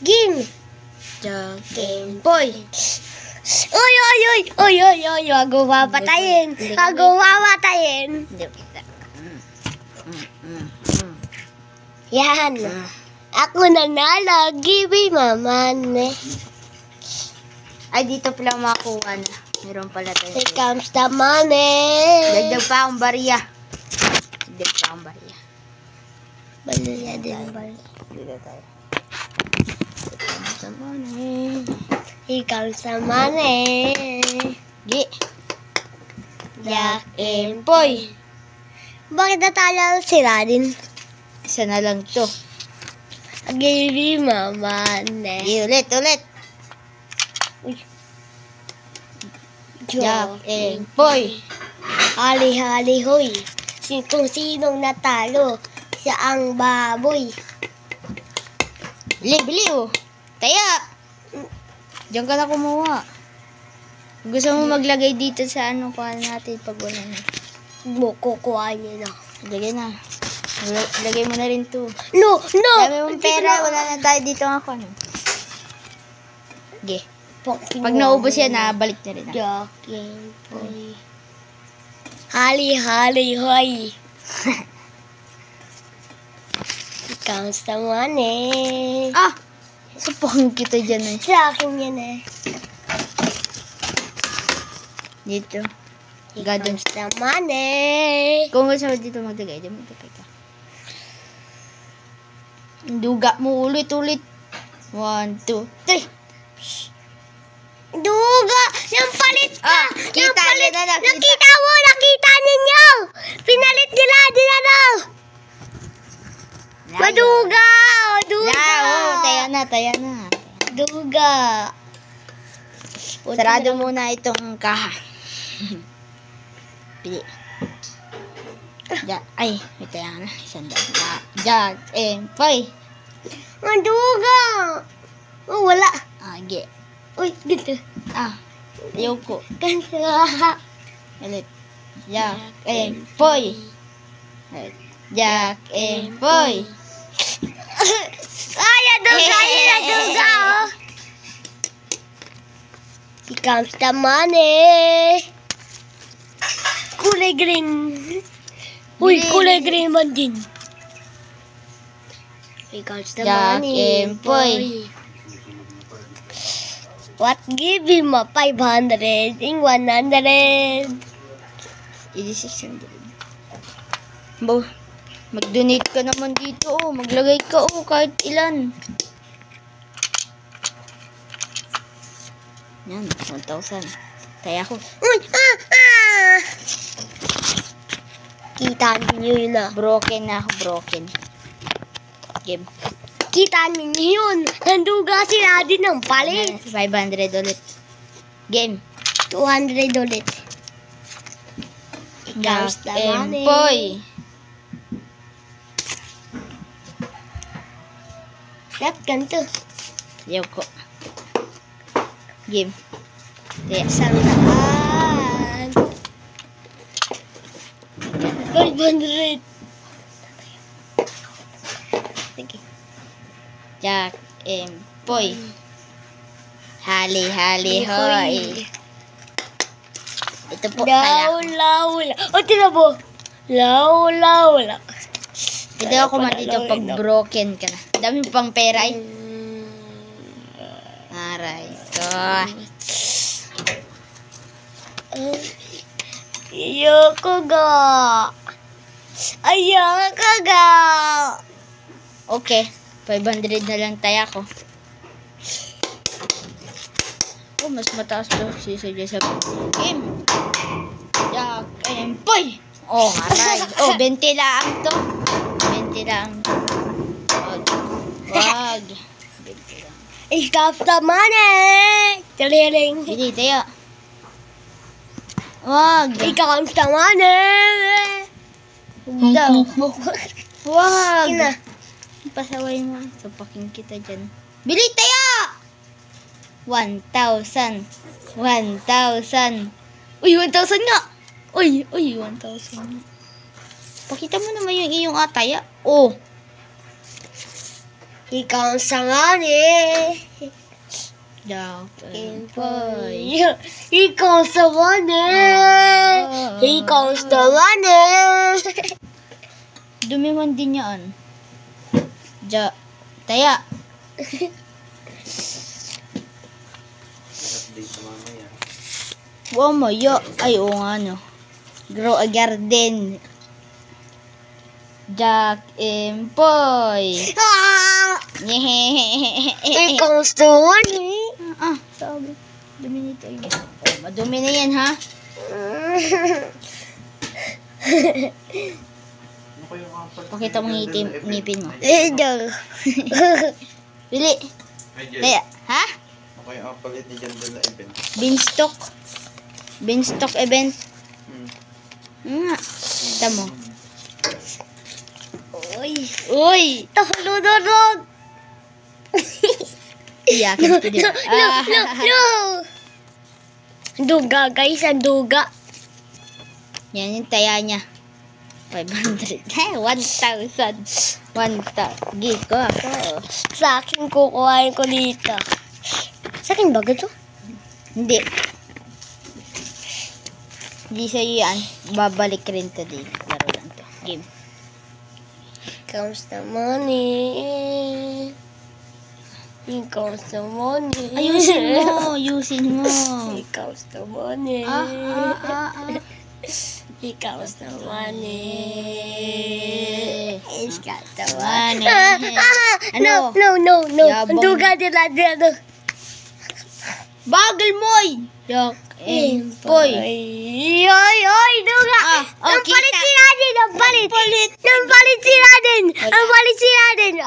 Game. Game Boy. Oy, oy, oy, oy, oy, oy, wag mo papatayin. Wag mo papatayin. Yan. Ako nanalo. Give me mamane. Ay, dito pala makuha na. Meron pala tayo. Here comes the money. Dagdag pa akong barya. Dagdag pa akong barya. Baliya din ba? Dito tayo. Here comes the money. Here comes the money. Gi. Jack and Poy. Bakit natalo si Radin? Isa na lang to. Give me mamane. Gi, ulit. Jack and Poy. Hali-hali hoy. Kung sinong natalo, siya ang baboy. Bili oh. Taya. Diyan ka na kumuha. Gusto mo maglagay dito sa ano kuha natin pag wala na. Kukuha niyo na. Lagay na. Lagay mo na rin to. No! Dami mong pera. Wala na tayo dito nga ako. Ano? Okay. Pag naubos yan, balik na rin. Jack and Poy. Hali-hali hoy. Here comes the money. Ah! Sapakin kita dyan eh. Sa akin yan eh. Dito. Here Gadon. comes the money. Kung gusto mo dito magdagay, dyan magdagay ka. Duga mo ulit. 1, 2, 3. Duga! Yung palit ka! Ah, kita palit! niya na, Nakita mo! Nakita ninyo! Pinalit nila! Dinaraw! Maduga! O, duga! Taya na. Duga! Sarado muna itong kaha. Pili. Ay, may taya na. Jack and Poy. Maduga! Oh, wala. Agi. Uy, dito. Ayoko. Ganda. Ulit. Jack and Poy. Jack and Poy. Ay, naduga! Naduga! Oh. Here comes the money. Kulay green. Uy, kulay green man din. Here comes the Jack money. and Poy. What give him a 500 in 100? It is 600. Bo, mag-donate ka naman dito. Maglagay ka kahit ilan. Yan, 1,000. Taya ko. Kita ninyo yun na. Broken na ako, broken. Game. Kita ninyo yun. Nanduga sila din ng palit. 500 ulit. Game. 200 ulit. Jack Comes the and money. Poy. Left ganito. Ayaw ko. Game. Taya. Isang daan. 500. Sige. Jack and Poy. Hali-hali hoy. Ito po kaya. Laula. O, tila mo. Laula. Ito ako man dito pag broken ka na. Dami pang pera eh. Aray ko. Ayoko ga. Okay. 500 na lang taya ko. Oh, mas mataas to. Sisagya sa game. Jack and Poy. Oh, aray. Oh, 20 lang to. 20 lang. Wag. 20 lang. Here the money. Taliling. Hindi, tayo. Wag. Here comes the money. Daw. Wag. Ina. Pasaway mo. Sapakin kita dyan. Bili tayo! 1,000. 1,000. Uy, 1,000 nga. Uy, 1,000. Pakita mo naman yung iyong ataya. Oh. Ikaw ang sangani. Jack and Poy. Ikaw ang sangani. Ikaw ang sangani. Dumiwan din yan. Taya. Wow, mayo. Ay, oo nga, no. Grow a garden. Jack and Poy. Ikaw ang sangani. Sabi. Dumi nito. Oh, madumi na yan, ha? Pakita mo ngipin mo. Bili. Taya. Ha? Ako yung palit ni Jandel na event. Beanstalk. Beanstalk event. Nga. Kita mo. Uy! Tahuludurog. Iyakin ko din. No. Duga, guys. Ang duga. Yan yung taya niya. 500. 1,000. 1,000. Give ko ako. Sa akin kukuhain ko dito. Sa akin ba ito? Hindi. Hindi sa'yo yan. Babalik rin to din. Laro lang to. Game. Comes the money. Here comes the money. Ayusin mo. Ayusin mo. Here comes the money. Here comes the money. He's got the money. Ano? No. Yabang. Duga nila. Bagal mo eh. Jack and Poy. Oy, duga. Ang palit si Radin. Ang palit si Radin.